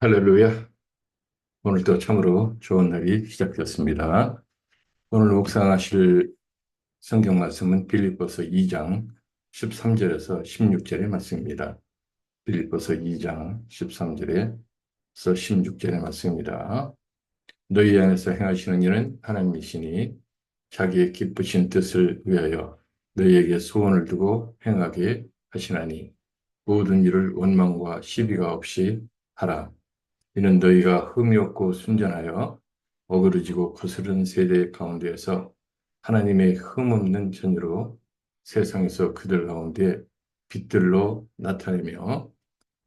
할렐루야. 오늘도 참으로 좋은 날이 시작되었습니다. 오늘 묵상하실 성경 말씀은 빌립보서 2장 13절에서 16절의 말씀입니다. 빌립보서 2장 13절에서 16절의 말씀입니다. 너희 안에서 행하시는 일은 하나님이시니 자기의 기쁘신 뜻을 위하여 너희에게 소원을 두고 행하게 하시나니 모든 일을 원망과 시비가 없이 하라. 이는 너희가 흠이 없고 순전하여 어그러지고 거스른 세대 가운데에서 하나님의 흠없는 전으로 세상에서 그들 가운데 빛들로 나타내며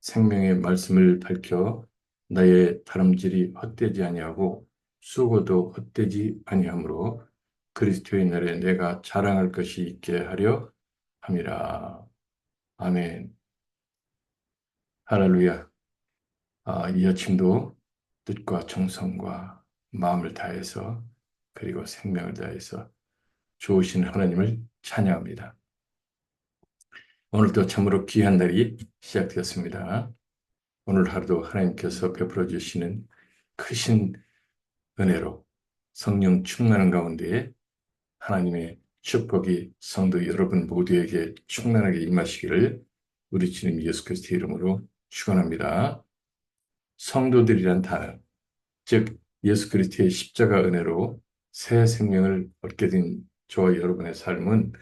생명의 말씀을 밝혀 나의 다름질이 헛되지 아니하고 수고도 헛되지 아니하므로 그리스도의 날에 내가 자랑할 것이 있게 하려 함이라. 아멘. 할렐루야. 이 아침도 뜻과 정성과 마음을 다해서 그리고 생명을 다해서 좋으신 하나님을 찬양합니다. 오늘도 참으로 귀한 날이 시작되었습니다. 오늘 하루도 하나님께서 베풀어 주시는 크신 은혜로 성령 충만한 가운데 하나님의 축복이 성도 여러분 모두에게 충만하게 임하시기를 우리 주님 예수 그리스도의 이름으로 축원합니다. 성도들이란 단어, 즉 예수 그리스도의 십자가 은혜로 새 생명을 얻게 된 저와 여러분의 삶은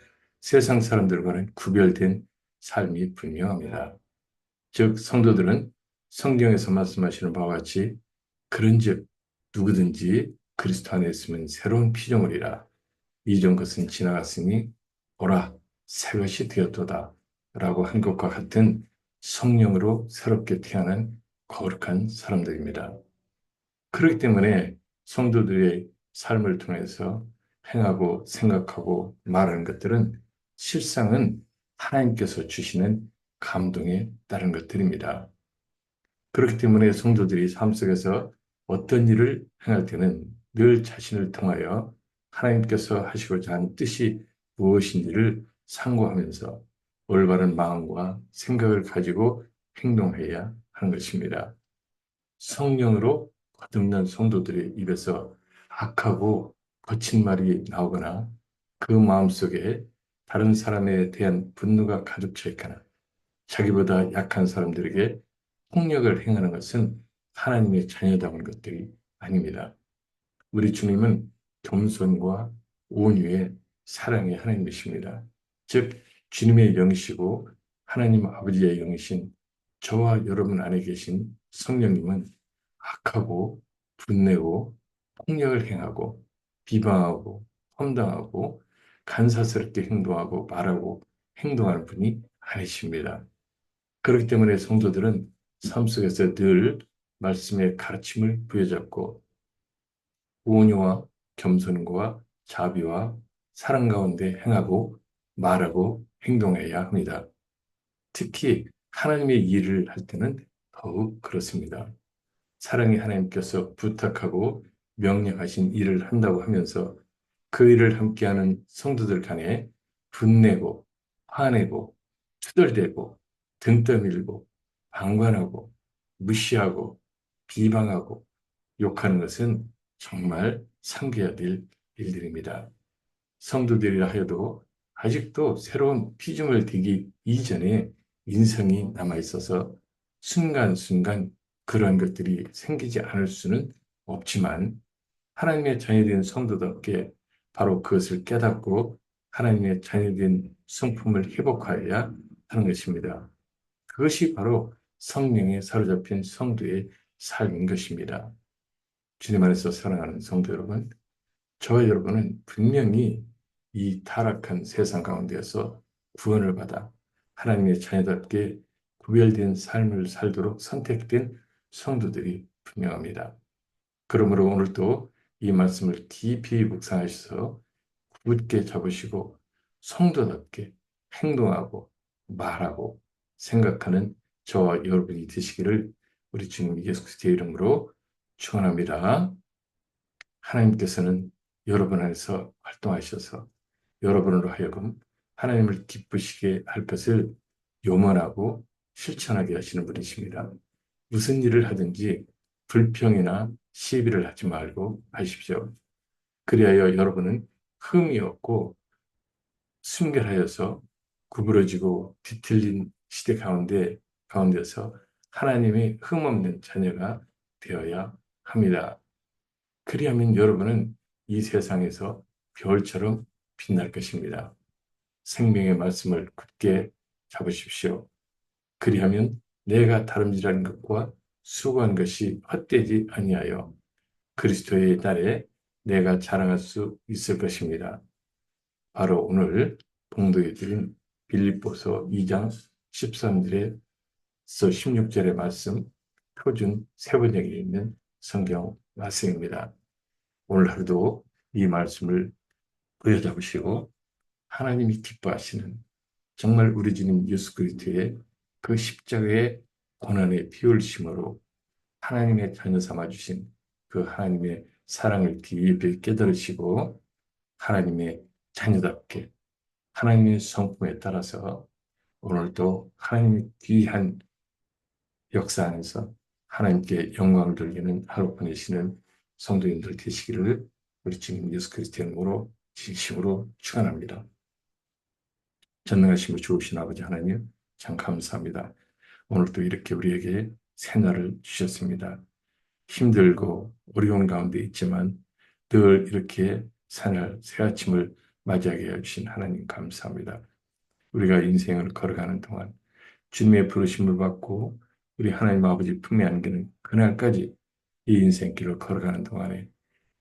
세상 사람들과는 구별된 삶이 분명합니다. 즉 성도들은 성경에서 말씀하시는 바와 같이 그런즉 누구든지 그리스도 안에 있으면 새로운 피조물이라 이전 것은 지나갔으니 보라 새 것이 되었도다 라고 한 것과 같은 성령으로 새롭게 태어난 거룩한 사람들입니다. 그렇기 때문에 성도들의 삶을 통해서 행하고 생각하고 말하는 것들은 실상은 하나님께서 주시는 감동에 따른 것들입니다. 그렇기 때문에 성도들이 삶 속에서 어떤 일을 행할 때는 늘 자신을 통하여 하나님께서 하시고자 하는 뜻이 무엇인지를 상고하면서 올바른 마음과 생각을 가지고 행동해야 하는 것입니다. 성령으로 거듭난 성도들의 입에서 악하고 거친 말이 나오거나 그 마음속에 다른 사람에 대한 분노가 가득 차 있거나 자기보다 약한 사람들에게 폭력을 행하는 것은 하나님의 자녀다운 것들이 아닙니다. 우리 주님은 겸손과 온유의 사랑의 하나님이십니다. 즉 주님의 영이시고 하나님 아버지의 영이신 저와 여러분 안에 계신 성령님은 악하고 분내고 폭력을 행하고 비방하고 험담하고 간사스럽게 행동하고 말하고 행동하는 분이 아니십니다. 그렇기 때문에 성도들은 삶 속에서 늘 말씀의 가르침을 부여잡고 온유와 겸손과 자비와 사랑 가운데 행하고 말하고 행동해야 합니다. 특히 하나님의 일을 할 때는 더욱 그렇습니다. 사랑의 하나님께서 부탁하고 명령하신 일을 한다고 하면서 그 일을 함께하는 성도들 간에 분내고 화내고 투덜대고 등 떠밀고 방관하고 무시하고 비방하고 욕하는 것은 정말 삼가야 될 일들입니다. 성도들이라 하여도 아직도 새로운 피조물 되기 이전에 인성이 남아있어서 순간순간 그러한 것들이 생기지 않을 수는 없지만 하나님의 자녀된 성도답게 바로 그것을 깨닫고 하나님의 자녀된 성품을 회복하여야 하는 것입니다. 그것이 바로 성령에 사로잡힌 성도의 삶인 것입니다. 주님 안에서 사랑하는 성도 여러분, 저와 여러분은 분명히 이 타락한 세상 가운데서 구원을 받아 하나님의 자녀답게 구별된 삶을 살도록 선택된 성도들이 분명합니다. 그러므로 오늘도 이 말씀을 깊이 묵상하셔서 굳게 잡으시고 성도답게 행동하고 말하고 생각하는 저와 여러분이 되시기를 우리 주님 예수 그리스도의 이름으로 축원합니다. 하나님께서는 여러분 안에서 활동하셔서 여러분으로 하여금 하나님을 기쁘시게 할 것을 요만하고 실천하게 하시는 분이십니다. 무슨 일을 하든지 불평이나 시비를 하지 말고 하십시오. 그리하여 여러분은 흠이 없고 순결하여서 구부러지고 뒤틀린 시대 가운데서 하나님의 흠없는 자녀가 되어야 합니다. 그리하면 여러분은 이 세상에서 별처럼 빛날 것입니다. 생명의 말씀을 굳게 잡으십시오. 그리하면 내가 다름질하는 것과 수고한 것이 헛되지 아니하여 그리스도의 날에 내가 자랑할 수 있을 것입니다. 바로 오늘 봉독해 드린 빌립보서 2장 13절에서 16절의 말씀, 표준 세번역에 있는 성경 말씀입니다. 오늘 하루도 이 말씀을 부여잡으시고 하나님이 기뻐하시는 정말 우리 주님 예수 그리스도의 그 십자가의 고난의 피 흘리심으로 하나님의 자녀 삼아 주신 그 하나님의 사랑을 깊이 깨달으시고 하나님의 자녀답게 하나님의 성품에 따라서 오늘도 하나님의 귀한 역사 안에서 하나님께 영광을 돌리는 하루 보내시는 성도님들 되시기를 우리 주님 예수 그리스도의 이름으로 진심으로 축원합니다. 전능하시고 좋으신 아버지 하나님 참 감사합니다. 오늘도 이렇게 우리에게 새날을 주셨습니다. 힘들고 어려운 가운데 있지만 늘 이렇게 새날 새 아침을 맞이하게 해주신 하나님 감사합니다. 우리가 인생을 걸어가는 동안 주님의 부르심을 받고 우리 하나님 아버지 품에 안기는 그날까지 이 인생길을 걸어가는 동안에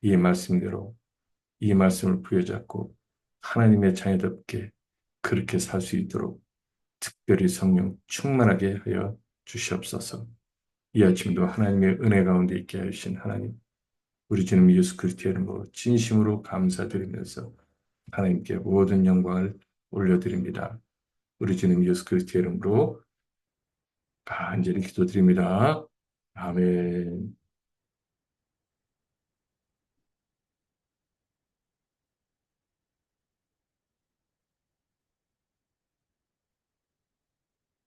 이 말씀대로 이 말씀을 부여잡고 하나님의 자녀답게 그렇게 살 수 있도록 특별히 성령 충만하게 하여 주시옵소서. 이 아침도 하나님의 은혜 가운데 있게 하신 하나님, 우리 주님 예수 그리스도의 이름으로 진심으로 감사드리면서 하나님께 모든 영광을 올려드립니다. 우리 주님 예수 그리스도의 이름으로 간절히 기도드립니다. 아멘.